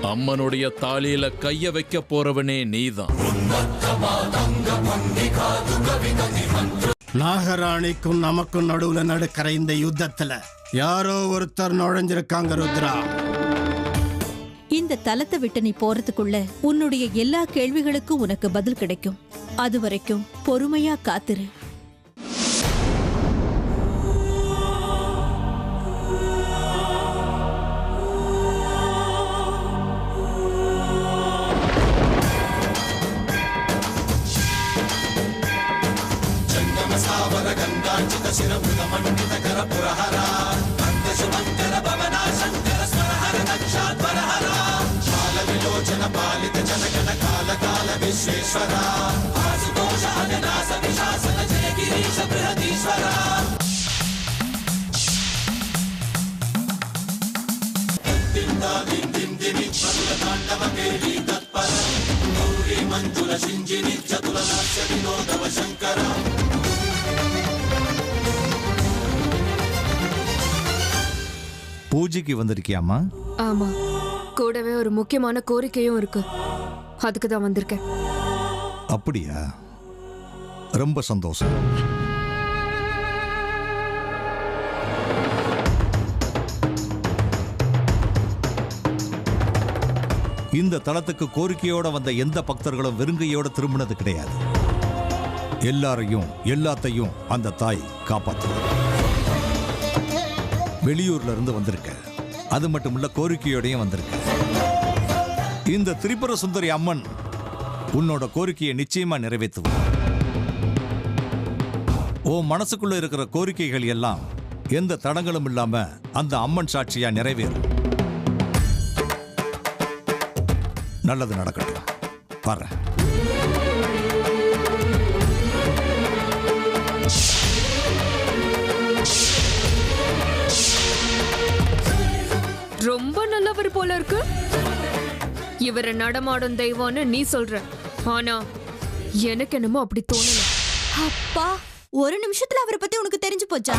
அம்மனுடைய தாலியில கைய வைக்க போறவனே நீதான். நாகராணிக்கும் நமக்கும் நடுவுல நடக்கிற இந்த யுத்தத்துல யாரோ ஒருத்தர் நுழைஞ்சிருக்காங்க ருத்ரா. இந்த தலத்தை விட்டு நீ போறதுக்குள்ள உன்னுடைய எல்லா கேள்விகளுக்கும் உனக்கு பதில் கிடைக்கும். அது வரைக்கும் பொறுமையா காத்திரு. பூஜைக்கு வந்திருக்கியாமா? ஆமா, கூடவே ஒரு முக்கியமான கோரிக்கையும் இருக்கு. அதுக்கு தான் வந்திருக்கேன். அப்படியா? ரொம்ப சந்தோஷம். இந்த தலத்துக்கு கோரிக்கையோட வந்த எந்த பக்தர்களும் வெறுங்கையோட திரும்பினது கிடையாது. எல்லாரையும் எல்லாத்தையும் அந்த தாய் காப்பாற்றுவார். வெளியூர்ல இருந்து வந்திருக்க, அது மட்டும் இல்ல கோரிக்கையோடையும் வந்திருக்க. இந்த திரிபுர சுந்தரி அம்மன் உன்னோட கோரிக்கையை நிச்சயமா நிறைவேற்றுவார். உன் மனசுக்குள்ள இருக்கிற கோரிக்கைகள் எல்லாம் எந்த தடங்களும் இல்லாம அந்த அம்மன் சாட்சியா நிறைவேறும். நல்லது நடக்கட்டும். பாரு. ரொம்ப நல்லவர் போல இருக்கு. இவரை நடமாடும் தெய்வம்னு நீ சொல்ற, ஆனா எனக்கு என்னமோ அப்படி தோணல. அப்பா, ஒரு நிமிஷத்துல அவரை பத்தி உனக்கு தெரிஞ்சு போச்சா?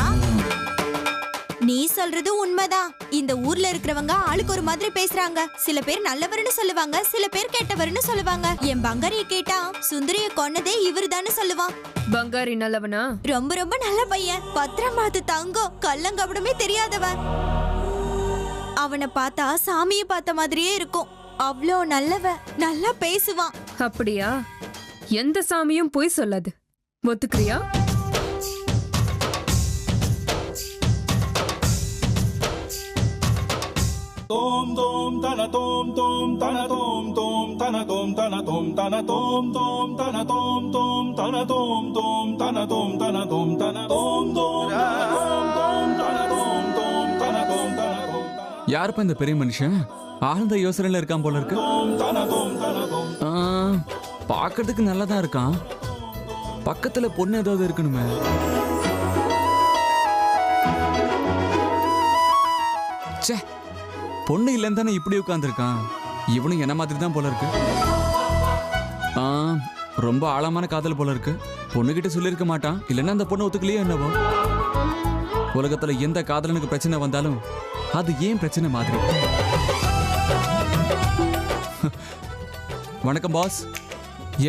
நீ சொல்றது உண்மைதான். இந்த ஊர்ல இருக்கிறவங்க ஆளுக்கு ஒரு மாதிரி பேசுறாங்க. சில பேர் நல்லவர்னு சொல்லுவாங்க, சில பேர் கெட்டவர்னு சொல்லுவாங்க. என் பங்காரிய கேட்டா சுந்தரிய கொன்னதே இவருதான்னு சொல்லுவான். பங்காரி நல்லவனா? ரொம்ப ரொம்ப நல்ல பையன். பத்திரம் பார்த்து தங்கம், கள்ளங்கபடமே தெரியாதவன். அவனை பார்த்தா சாமியை பார்த்த மாதிரியே இருக்கும். அவ்வளோ நல்லவன், நல்லா பேசுவான். அப்படியா? எந்த சாமியும் போய் சொல்லாது. ஒத்துக்கிறியா? தோம் தோம் தன தோம் தோம் தன தோம் தோம் தன தோம் தன தோம் தன தோம் தோம் தன தோம் தோம் தன தோம் தோம் தன தோம் தன தோம் தன தோம் தோம் தோம் தன தோம் தோம் தன தோம் தன தோம். யாருப்பா இந்த பெரிய மனுஷன்? ஆழ்ந்த யோசனையில இருக்கான் போல இருக்கு. பாக்கிறதுக்கு நல்லாதான் இருக்கான். பக்கத்துல பொண்ணு ஏதாவது இருக்கணுமே. ச்சே, பொண்ணு இல்லைன்னு தானே இப்படி உட்கார்ந்துருக்கான். இவனும் என்ன மாதிரி தான் போல இருக்கு. ரொம்ப ஆழமான காதல் போல இருக்கு. பொண்ணுகிட்ட சொல்லியிருக்க மாட்டான். இல்லைன்னா அந்த பொண்ணு ஒத்துக்கலையே என்னவோ. உலகத்துல எந்த காதலனுக்கு பிரச்சனை வந்தாலும் அது ஏன் பிரச்சனை மாதிரி. வணக்கம் பாஸ்,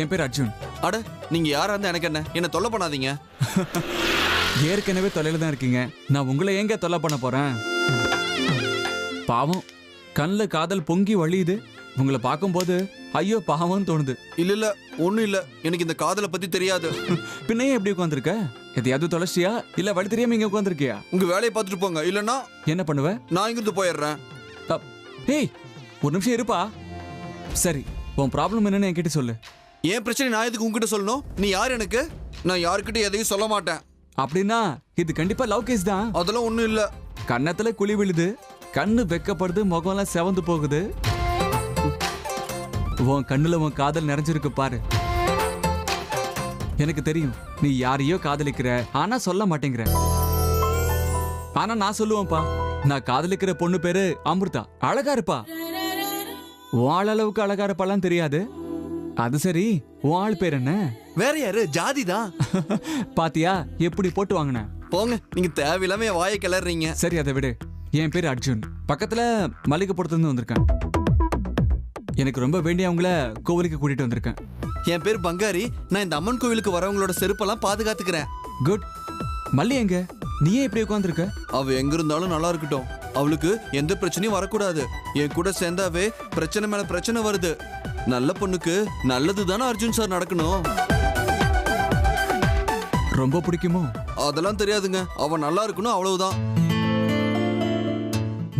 என் பேர் அர்ஜுன். அட, நீங்க யாரா இருந்தா எனக்கு என்ன தொல்லை பண்ணாதீங்க. ஏற்கனவே தொலைல தான் இருக்கீங்க. நான் உங்களை எங்க தொல்லை பண்ண போறேன்? பாவம், கண்ணில் காதல் பொங்கி வழியுது. உங்களை பார்க்கும்போது ஐயோ பாவம் தோணுது. இல்ல ஒண்ணும் இல்ல, எனக்கு இந்த காதலை பத்தி தெரியாது. பின்னையே எப்படி உட்காந்துருக்க? எதையாவது தொலைச்சியா இல்ல வழி தெரியாம இங்க உட்காந்துருக்கியா? உங்க வேலையை பார்த்துட்டு போங்க, இல்லன்னா என்ன பண்ணுவ? நான் இங்கிருந்து போயிடுறேன். ஏய், ஒரு நிமிஷம் இருப்பா. சரி, உன் ப்ராப்ளம் என்னன்னு என்கிட்ட சொல்லு. ஏன் பிரச்சனை நான் எதுக்கு உங்ககிட்ட சொல்லணும்? நீ யார் எனக்கு? நான் யாருக்கிட்ட எதையும் சொல்ல மாட்டேன். அப்படின்னா இது கண்டிப்பா லவ் கேஸ் தான். அதெல்லாம் ஒண்ணும் இல்ல. கன்னத்துல குழி விழுது, கண்ணு வெக்கப்படுது, முகம்லாம் செவந்து போகுது. உன் கண்ணுல உன் காதல் நிறைஞ்சிருக்கு பாரு. எனக்கு தெரியும் நீ யாரையோ காதலிக்கிற, ஆனா சொல்ல மாட்டேங்கிற. ஆனா நான் சொல்லுவேன்ப்பா, நான் காதலிக்கிற பொண்ணு பேரு அமிர்தா. அழகா இருப்பா. உன் ஆள் அளவுக்கு அழகா இருப்பாலாம் தெரியாது. அது சரி, உன் ஆள் பேர் என்ன? வேற யாரு? ஜாதி தான். பாத்தியா எப்படி போட்டு வாங்கின? போங்க, நீங்க தேவையில்லாம என் வாயை கிளறீங்க. சரி, அதை விடு. என் பேர் அர்ஜுன். பக்கத்துல மல்லிகைப்புறத்துல இருந்து வந்திருக்கேன். எனக்கு ரொம்ப வேண்டியவங்கள கோவிலுக்கு கூட்டிட்டு வந்திருக்கேன். என் பேர் பங்காரி. நான் இந்த அம்மன் கோவிலுக்கு வரவங்களோட செருப்பெல்லாம் பாதுகாத்துக்கிறேன். குட். மல்லி எங்க? நீயே இப்படி உட்காந்துருக்க? அவ எங்க இருந்தாலும் நல்லா இருக்கட்டும். அவளுக்கு எந்த பிரச்சனையும் வரக்கூடாது. என் கூட சேர்ந்தாவே பிரச்சனை மேல பிரச்சனை வருது. நல்ல பொண்ணுக்கு நல்லது தானே அர்ஜுன் சார் நடக்கணும். ரொம்ப பிடிக்குமோ? அதெல்லாம் தெரியாதுங்க. அவ நல்லா இருக்கணும், அவ்வளவுதான்.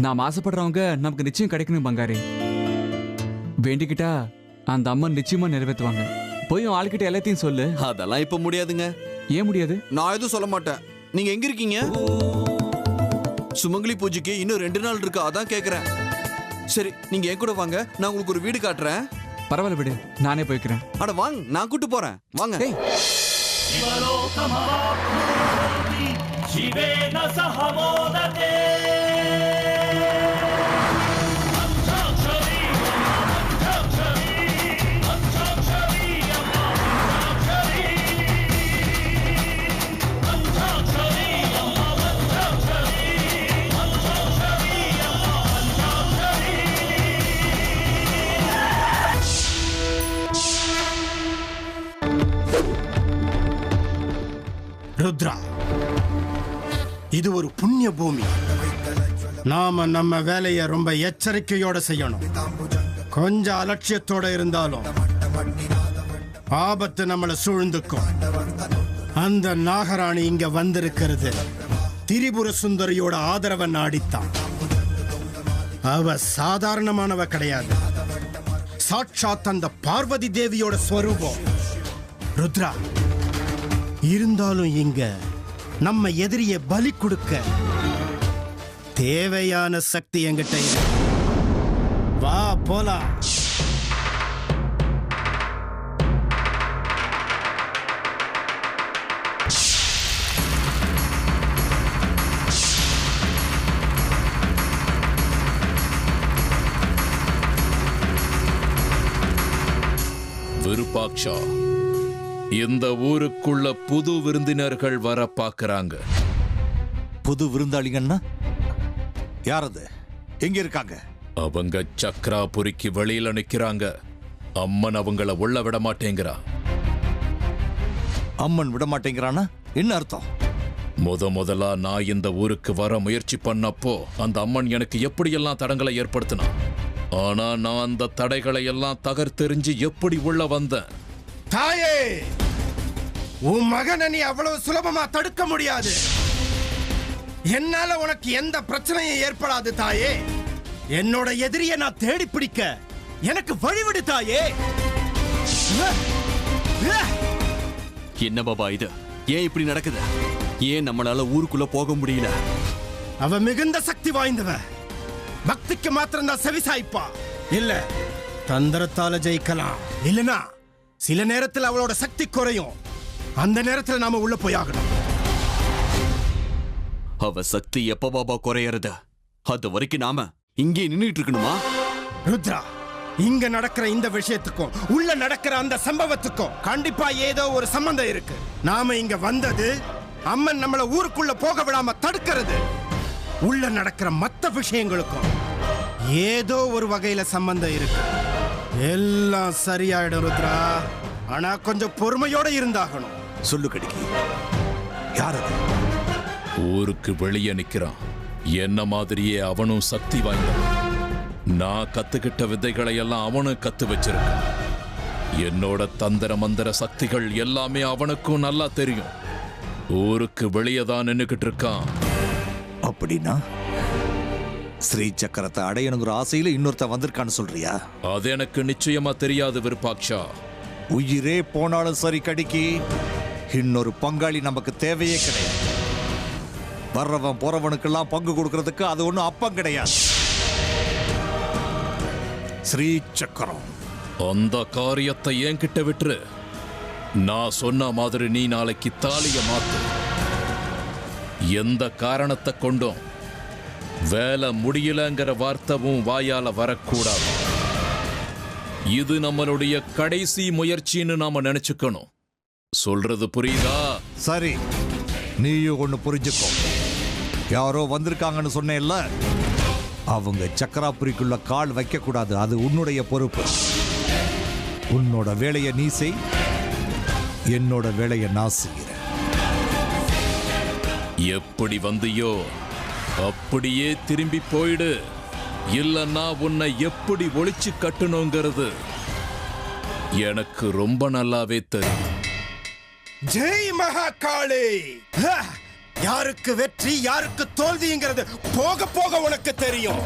நாம் ஆசைப்படுறவங்க நமக்கு நிச்சயம் கிடைக்கணும் பங்காரி. வேண்டிக்கிட்டா அந்த அம்மன் நிச்சயமா நிறைவேற்றுவாங்க. போய் ஆள்கிட்ட எல்லாத்தையும் சொல்லு. அதெல்லாம் இப்ப முடியாதுங்க. ஏன் முடியாது? நான் எதுவும் சொல்ல மாட்டேன். நீங்க எங்க இருக்கீங்க? சுமங்கலி பூஜைக்கு இன்னும் 2 நாள் இருக்கு, அதான் கேக்குறேன். சரி, நீங்க என் கூட வாங்க, நான் உங்களுக்கு ஒரு வீடு காட்டுறேன். பரவாயில்ல விடு, நானே போய்க்கிறேன். அட வாங்க, நான் கூட்டு போறேன், வாங்க. ருத்ரா, இது ஒரு புண்ணிய பூமி. நாம நம்ம வேலையை ரொம்ப எச்சரிக்கையோட செய்யணும். கொஞ்சம் அலட்சியத்தோட இருந்தாலும் ஆபத்து நம்மளை சூழ்ந்துக்கும். அந்த நாகராணி இங்க வந்திருக்கிறது திரிபுர சுந்தரியோட ஆதரவை நாடித்தான். அவ சாதாரணமானவ கிடையாது. சாட்சாத் அந்த பார்வதி தேவியோட ஸ்வரூபம். ருத்ரா, இருந்தாலும் இங்க நம்ம எதிரிய பலி கொடுக்க தேவையான சக்தி என்கிட்ட இருக்கு. வா போலாம். விருப்பாக்ஷா, இந்த ஊருக்குள்ள புது விருந்தினர்கள் வர பாக்குறாங்க. புது விருந்தாளிங்கன்னா யாரது? எங்க இருக்காங்க? அவங்க சக்ராபுரிக்கு வெளியில நிக்கிறாங்க. அம்மன் அவங்கள உள்ள விட மாட்டேங்கிறா. அம்மன் விட மாட்டேங்கிறானா? என்ன அர்த்தம்? முதலா நான் இந்த ஊருக்கு வர முயற்சி பண்ணப்போ அந்த அம்மன் எனக்கு எப்படியெல்லாம் தடங்களை ஏற்படுத்தினா. ஆனா நான் அந்த தடைகளை எல்லாம் தகர்த்தெறிஞ்சு எப்படி உள்ள வந்தேன். தாயே, உன் மகனை நீ அவ்வளவு சுலபமா தடுக்க முடியாது. என்னால உனக்கு எந்த பிரச்சனையும் ஏற்படாது தாயே. என்னோட எதிரியை நான் தேடி பிடிக்க எனக்கு வழிவிடு தாயே. என்ன பாபா இது? ஏன் இப்படி நடக்குது? ஏன் நம்மளால ஊருக்குள்ள போக முடியல? அவ மிகுந்த சக்தி வாய்ந்தவ. பக்திக்கு மாத்திரம் தான் செவிசாய்ப்பா. இல்ல தந்திரத்தால ஜெயிக்கலாம். இல்லனா சில நேரத்தில் அவளோட சக்தி குறையும். அந்த நேரத்தில் நாம உள்ள போயாகணும். அவ சக்தி எப்ப பாபா குறையறது? அது வரைக்கும் நாம இங்கே நின்னுட்டு இருக்கணுமா? ருத்ரா, இங்க நடக்கிற இந்த விஷயத்துக்கும் உள்ள நடக்கிற அந்த சம்பவத்துக்கும் கண்டிப்பா ஏதோ ஒரு சம்பந்தம் இருக்கு. நாம இங்க வந்தது அம்மன் நம்மள ஊருக்குள்ள போக விடாம தடுக்கிறது. உள்ள நடக்கிற மத்த விஷயங்களுக்கும் ஏதோ ஒரு வகையில சம்பந்தம் இருக்கு. எல்லாம் சரியாயிடும் ருத்ரா. ஆனா கொஞ்சம் பொறுமையோட இருந்தாகணும். சொல்லு கடிக்கி, யார் அது? ஊருக்கு வெளியே நிக்கிறான். என்ன மாதிரியே அவனும் சக்தி வாய்ந்தவன். நான் கத்துக்கிட்ட விதைகளை எல்லாம் அவனும் கத்து வச்சிருக்கான். என்னோட தந்திர மந்திர சக்திகள் எல்லாமே அவனுக்கும் நல்லா தெரியும். ஊருக்கு வெளியே தான் நின்னுக்கிட்டு இருக்கான். அப்படின்னா ஸ்ரீ சக்கரத்தை அடையணுங்கிற ஆசையில இன்னொருத்த வந்திருக்கான்னு சொல்றியா? அது எனக்கு நிச்சயமா தெரியாது விருப்பாக்ஷா. உயிரே போனாலும் சரி கடிக்கி, இன்னொரு பங்காளி நமக்கு தேவையே கிடையாது. வர்றவன் போறவனுக்கெல்லாம் பங்கு கொடுக்கறதுக்கு அது ஒண்ணும் அப்பம் கிடையாது. ஸ்ரீ சக்கரம், அந்த காரியத்தை என்கிட்ட விட்டுரு. நான் சொன்ன மாதிரி நீ நாளைக்கு தாலிய மாத்து. எந்த காரணத்தை கொண்டும் வேலை முடியலங்கிற வார்த்தைவும் வாயால வரக்கூடாது. இது நம்மளுடைய கடைசி முயற்சின்னு நாம நினைச்சுக்கணும். சொல்றது புரியுதா? சரி, நீயும் ஒண்ணு புரிஞ்சுக்கோ. யாரோ வந்திருக்காங்கன்னு சொன்னேன்ல, அவங்க சக்கராபுரிக்குள்ள கால் வைக்க கூடாது. அது உன்னுடைய பொறுப்பு. உன்னோட வேலையை நீ செய், என்னோட வேலையை நான் செய்கிறேன். எப்படி வந்தியோ அப்படியே திரும்பி போயிடு. இல்லன்னா உன்னை எப்படி ஒளிச்சு கட்டணுங்கிறது எனக்கு ரொம்ப நல்லாவே தெரியும். ஜெய் மகாகாளி! யாருக்கு வெற்றி யாருக்கு தோல்விங்கிறது போக போக உனக்கு தெரியும்.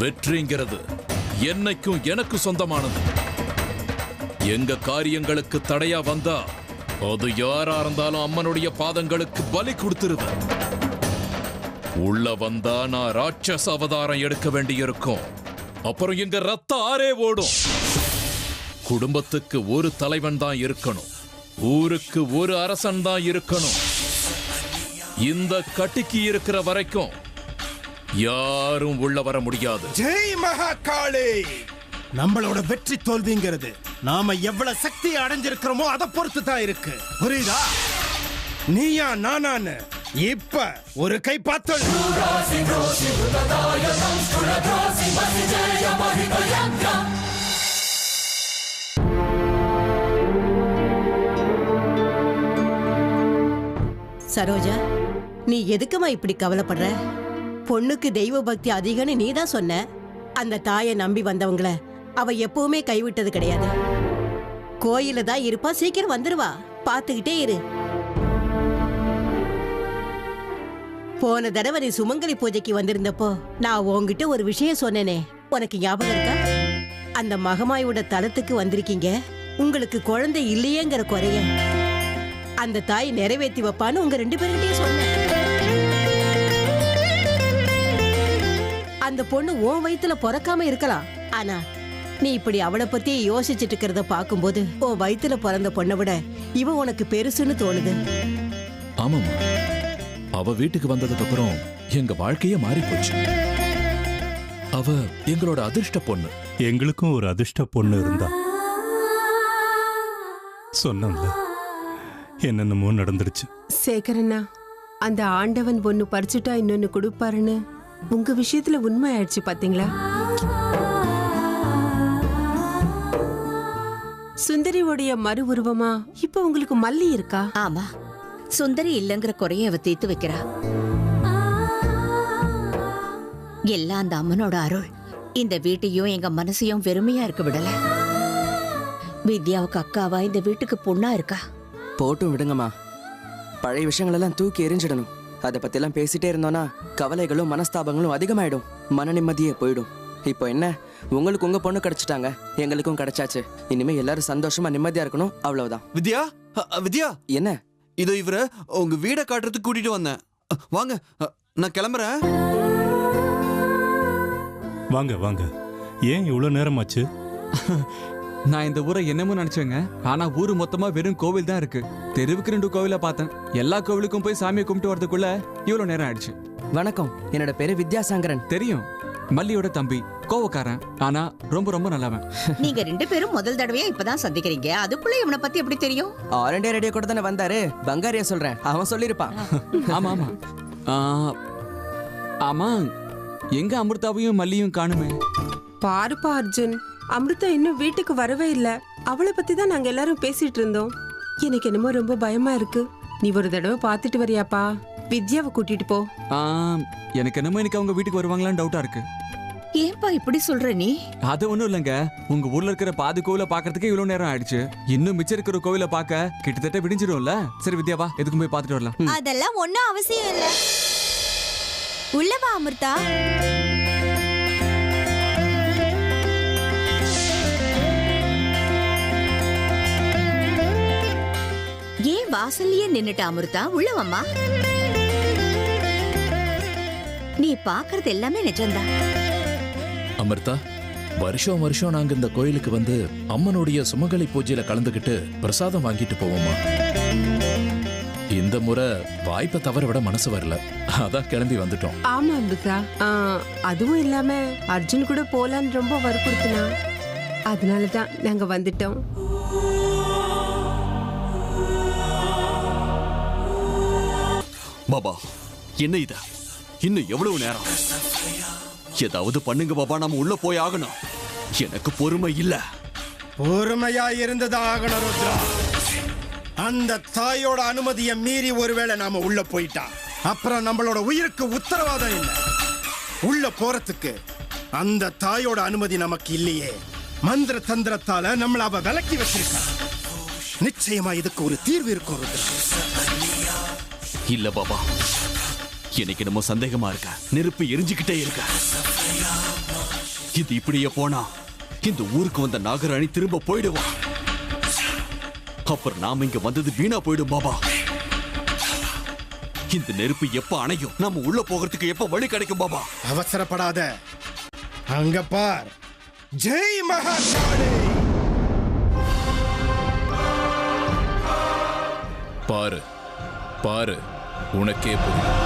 வெற்றிங்கிறது என்னைக்கும் எனக்கு சொந்தமானது. எங்க காரியங்களுக்கு தடையா வந்தா அது யாரா இருந்தாலும் அம்மனுடைய பாதங்களுக்கு பலி கொடுத்துருவேன். உள்ள வந்தா நான் ராட்சச அவதாரம் எடுக்க வேண்டியிருக்கும். அப்புறம் எங்க ரத்த ஆறே ஓடும். குடும்பத்துக்கு ஒரு தலைவன் தான் இருக்கணும், ஊருக்கு ஒரு அரசன் தான் இருக்கணும். இந்த கட்டிக்கு இருக்கிற வரைக்கும் யாரும் உள்ள வர முடியாது. ஜெய் மகாகாளி! நம்மளோட வெற்றி தோல்விங்கிறது நாம எவ்வளவு சக்தி அடைஞ்சிருக்கிறோமோ அதை பொறுத்து தான் இருக்கு. புரியுதா? நீயா நானான்னு இப்ப ஒரு கை பார்த்தல். சரோஜா, நீ எதுக்குமா இப்படி கவலைப்படுற? பொண்ணுக்கு தெய்வ பக்தி அதிகம்னு நீ தான் சொன்ன. அந்த தாயை நம்பி வந்தவங்கள அவ எப்பவுமே கைவிட்டது கிடையாது. கோயில தான் இருப்பா, சீக்கிரம் வந்துருவா, பாத்துக்கிட்டே இரு. போன தடவை நீ சுமங்கலி பூஜைக்கு வந்திருந்தப்போ நான் உன்கிட்ட ஒரு விஷயம் சொன்னேனே, உனக்கு ஞாபகம் இருக்கா? அந்த மகமாயோட தலத்துக்கு வந்திருக்கீங்க, உங்களுக்கு குழந்தை இல்லையேங்கிற குறைய அந்த தாய் நிறைவேற்றி வைப்பான்னு உங்க 2 பேர்கிட்டயும் சொன்னேன். அந்த பொண்ணு உன் வயித்துல பிறக்காம இருக்கலாம், ஆனா நீ இப்படி அவளை பத்தி யோசிச்சுட்டு இருக்கிறத பாக்கும்போது உன் வயித்துல பிறந்த பொண்ணை விட இவ உனக்கு பெருசுன்னு தோணுது. ஆமாமா, அவ வீட்டுக்கு வந்ததுக்கு அப்புறம் எங்க வாழ்க்கையே மாறி போச்சு. அவ எங்களோட அதிர்ஷ்ட பொண்ணு. எங்களுக்கும் ஒரு அதிர்ஷ்ட பொண்ணு இருந்தா. சொன்னோம்ல, என்னென்னமோ நடந்துருச்சு. சேகரண்ணா, அந்த ஆண்டவன் ஒன்னு பறிச்சுட்டா இன்னொன்னு கொடுப்பாருன்னு உங்க விஷயத்துல உண்மை ஆயிடுச்சு பாத்தீங்களா? சுந்தரியோடைய மறு உருவமா இப்ப உங்களுக்கு மல்லி இருக்கா? ஆமா, சுந்தரி இல்லங்கிற குறைய அவ தீர்த்து வைக்கிறா. எல்லாம் அந்த அம்மனோட அருள். இந்த வீட்டையும் எங்க மனசையும் வெறுமையா இருக்க விடல. வித்யாவுக்கு அக்காவா இந்த வீட்டுக்கு பொண்ணா இருக்கா. போட்டும் விடுங்கம்மா. பழைய விஷயங்களெல்லாம் தூக்கி எரிஞ்சிடணும். அதை பத்திலாம் பேசிட்டே இருந்தோம்னா கவலைகளும் மனஸ்தாபங்களும் அதிகமாயிடும், மன நிம்மதியே போயிடும். இப்போ என்ன, உங்களுக்கு உங்க பொண்ணு கிடைச்சிட்டாங்க, எங்களுக்கும் கிடைச்சாச்சு. இனிமே எல்லாரும் சந்தோஷமா நிம்மதியா இருக்கணும், அவ்வளவுதான். வித்யா, வித்யா, என்ன? இதோ இவரை உங்க வீடை காட்டுறதுக்கு கூட்டிட்டு வந்தேன். வாங்க, நான் கிளம்புறேன். வாங்க வாங்க. ஏன் இவ்வளவு நேரமாச்சு? நான் இந்த ஊரை என்னமோ நினைச்சேங்க, ஆனா ஊரு மொத்தமா வெறும் கோவில் தான் இருக்கு. தெருவுக்கு 2 கோவில பார்த்தேன். எல்லா கோவிலுக்கும் போய் சாமியை கும்பிட்டு வரதுக்குள்ள இவ்வளவு நேரம் ஆயிடுச்சு. வணக்கம், என்னோட பேரு வித்யாசாங்கரன். தெரியும், மல்லியோட தம்பி. கோவக்காரன், ஆனா ரொம்ப ரொம்ப நல்லவன். நீங்க 2 பேரும் முதல் தடவையா இப்பதான் சந்திக்கிறீங்க, அதுக்குள்ள இவனை பத்தி எப்படி தெரியும்? ஆல் இண்டியா ரேடியோ கூட தானே வந்தாரு. பங்காரியா சொல்றேன், அவன் சொல்லிருப்பான். ஆமா ஆமா. ஆமா, எங்க அமிர்தாவையும் மல்லியும் காணுமே? பாருப்பா அர்ஜுன், அமிர்தா இன்னும் வீட்டுக்கு வரவே இல்ல. அவளை பத்தி தான் நாங்க எல்லாரும் பேசிட்டு இருந்தோம். எனக்கு என்னமோ ரொம்ப பயமா இருக்கு. நீ ஒரு தடவை பாத்துட்டு வரியாப்பா? வித்யாவை கூட்டிட்டு போ. எனக்கு என்னமோ இன்னைக்கு அவங்க வீட்டுக்கு வருவாங்களான்னு டவுட்டா இருக்கு. ஏன்பா இப்படி சொல்ற நீ? அது ஒண்ணும் இல்லைங்க, உங்க ஊர்ல இருக்கிற பாதி கோவில பாக்குறதுக்கு இவ்வளவு நேரம் ஆயிடுச்சு. இன்னும் மிச்சம் இருக்கிற கோவில பாக்க கிட்டத்தட்ட விடிஞ்சிடும்ல. சரி வித்யாவா, எதுக்கும் போய் பாத்துட்டு வரலாம். அதெல்லாம் ஒண்ணும் அவசியம் இல்ல. உள்ளவா அமிர்தா. ஏன் வாசல்லையே நின்னுட்ட அமிர்தா? உள்ளவம்மா. நீ பாக்குறது எல்லாமே நிஜம்தான். அமிர்தா, வருஷம் வருஷம் நாங்க இந்த கோயிலுக்கு வந்து அம்மனுடைய சுமங்கலி பூஜையில கலந்துகிட்டு பிரசாதம் வாங்கிட்டு போவோமா. இந்த முறை வாய்ப்பை தவற விட மனசு வரல, அதான் கிளம்பி வந்துட்டோம். ஆமா அமிர்தா, அதுவும் இல்லாம அர்ஜுன் கூட போலான்னு ரொம்ப வற்புறுத்தினா, அதனாலதான் நாங்க வந்துட்டோம். பாபா, என்ன இது? இன்னும் எவ்வளவு நேரம்? ஏதாவது பண்ணுங்க பாபா, நாம உள்ள போய் ஆகணும். எனக்கு பொறுமை இல்ல. பொறுமையா இருந்ததா ஆகணும் ருத்ரா. அந்த தாயோட அனுமதியை மீறி ஒருவேளை நாம உள்ள போயிட்டா அப்புறம் நம்மளோட உயிருக்கு உத்தரவாதம் இல்லை. உள்ள போறதுக்கு அந்த தாயோட அனுமதி நமக்கு இல்லையே. மந்திர தந்திரத்தால நம்மள அவ விலக்கி வச்சிருக்கா. நிச்சயமா இதுக்கு ஒரு தீர்வு இருக்கும் ருத்ரா. இல்ல பாபா, எனக்கு நம்ம சந்தேகமா இருக்க. நெருப்பு எரிஞ்சுக்கிட்டே இருக்க. இது இப்படியே போனா இந்த ஊருக்கு வந்த நாகராணி திரும்ப போயிடுவா. அப்புறம் நாம இங்க வந்தது வீணா போயிடும் பாபா. இந்த நெருப்பு எப்ப அணையும்? நம்ம உள்ள போகிறதுக்கு எப்ப வழி கிடைக்கும் பாபா? அவசரப்படாத. அங்க பார். ஜெய் மகாகாளி. பாரு பாரு, உனக்கே புரியும்.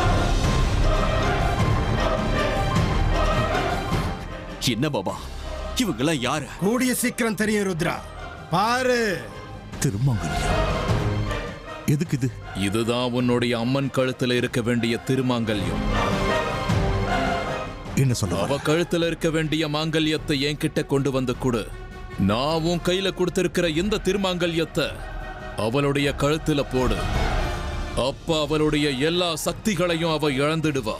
என்ன பாபா, இவங்கெல்லாம் யாரு? கூடிய சீக்கிரம் தெரியும் ருத்ரா. பாரு. திருமங்கல்யம். எதுக்கு இது? இதுதான் உன்னுடைய அம்மன் கழுத்துல இருக்க வேண்டிய திருமாங்கல்யம். என்ன சொல்ல? அவ கழுத்துல இருக்க வேண்டிய மாங்கல்யத்தை என்கிட்ட கொண்டு வந்து கொடு. நான் உன் கையில கொடுத்திருக்கிற இந்த திருமாங்கல்யத்தை அவளுடைய கழுத்துல போடு. அப்ப அவளுடைய எல்லா சக்திகளையும் அவ இழந்துடுவா.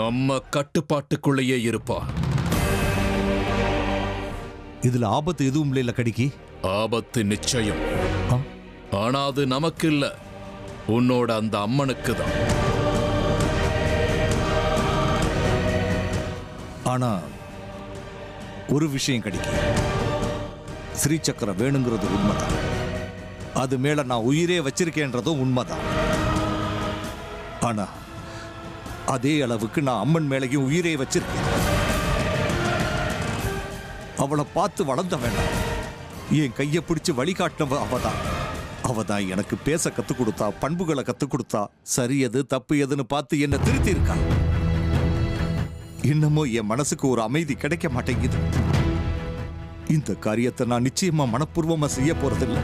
நம்ம கட்டுப்பாட்டுக்குள்ளேயே இருப்பா. இதுல ஆபத்து எதுவும் இல்ல கடிக்கி? ஆபத்து நிச்சயம். ஆனா அது நமக்கு இல்ல, உன்னோட அந்த அம்மனுக்கு தான். ஆனா ஒரு விஷயம் கடிக்கி, ஸ்ரீ சக்கரம் வேணுங்கிறது உண்மைதான். அது மேல நான் உயிரே வச்சிருக்கேன்றதும் உண்மைதான். ஆனா அதே அளவுக்கு நான் அம்மன் மேலையும் உயிரே வச்சிருக்கேன். அவளை பார்த்து வளர்ந்த வேண்டாம். என் கையை பிடிச்சு வழிகாட்டினவ அவதான். அவதான் எனக்கு பேச கத்து கொடுத்தா, பண்புகளை கத்து கொடுத்தா, சரி எது தப்பு எதுன்னு பார்த்து என்ன திருத்தி இருக்கா. இன்னமும் என் மனசுக்கு ஒரு அமைதி கிடைக்க மாட்டேங்குது. இந்த காரியத்தை நான் நிச்சயமா மனப்பூர்வமா செய்ய போறதில்லை.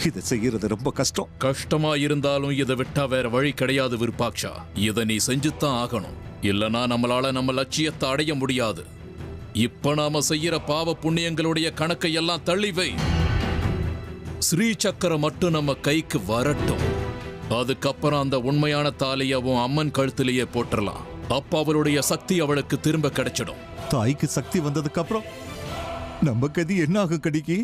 இதை செய்யறது ரொம்ப கஷ்டம். கஷ்டமா இருந்தாலும் இதை விட்டா வேற வழி கிடையாது விருப்பாக்ஷா. இதை நீ செஞ்சுத்தான் ஆகணும். இல்லனா நம்மளால நம்ம லட்சியத்தை அடைய முடியாது. இப்ப நாம செய்யற பாவ புண்ணியங்களுடைய கணக்கை எல்லாம் தள்ளி வை. ஸ்ரீ சக்கரம் மட்டும் நம்ம கைக்கு வரட்டும். அதுக்கப்புறம் அந்த உண்மையான தாலியவும் அம்மன் கழுத்திலேயே போட்டுடலாம். அப்ப அவளுடைய சக்தி அவளுக்கு திரும்ப கிடைச்சிடும். தாய்க்கு சக்தி வந்ததுக்கு அப்புறம் நம்ம கதி என்ன ஆகும் கடிக்கி?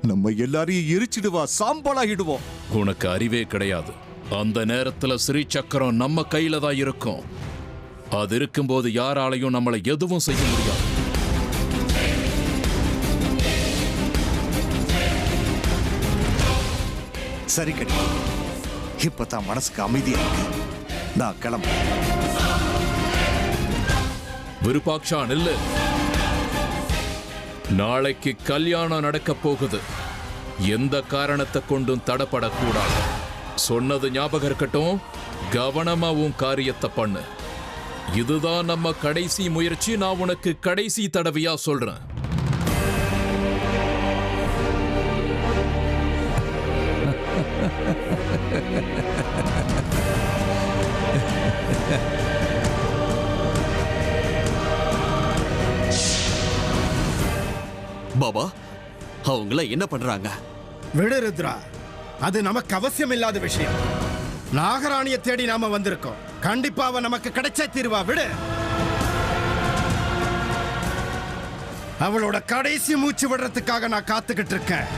நம்ம எல்லாரையும் எரிச்சிடுவா, சாம்பலாகிடுவோம். உனக்கு அறிவே கிடையாது. அந்த நேரத்துல ஸ்ரீ சக்கரம் நம்ம கையில தான் இருக்கும். அது இருக்கும்போது யாராலையும் நம்மளை எதுவும் செய்ய முடியாது. சரி கடி, இப்பதான் மனசுக்கு அமைதியா இருக்கு. நான் கிளம்புறேன். விருப்பாக்ஷா நில்லு. நாளைக்கு கல்யாணம் நடக்க போகுது. எந்த காரணத்தை கொண்டும் தடப்படக்கூடாது. சொன்னது ஞாபகம் இருக்கட்டும். கவனமா உன் காரியத்தை பண்ணு. இதுதான் நம்ம கடைசி முயற்சி. நான் உனக்கு கடைசி தடவையா சொல்றேன். பாபா, அவங்கள என்ன பண்றாங்க? விடு ருத்ரா, அது நமக்கு அவசியம் இல்லாத விஷயம். நாகராணியை தேடி நாம வந்திருக்கோம். கண்டிப்பா அவ நமக்கு கிடைச்சே தீர்வா. விடு. அவளோட கடைசி மூச்சு விடுறதுக்காக நான் காத்துக்கிட்டு இருக்கேன்.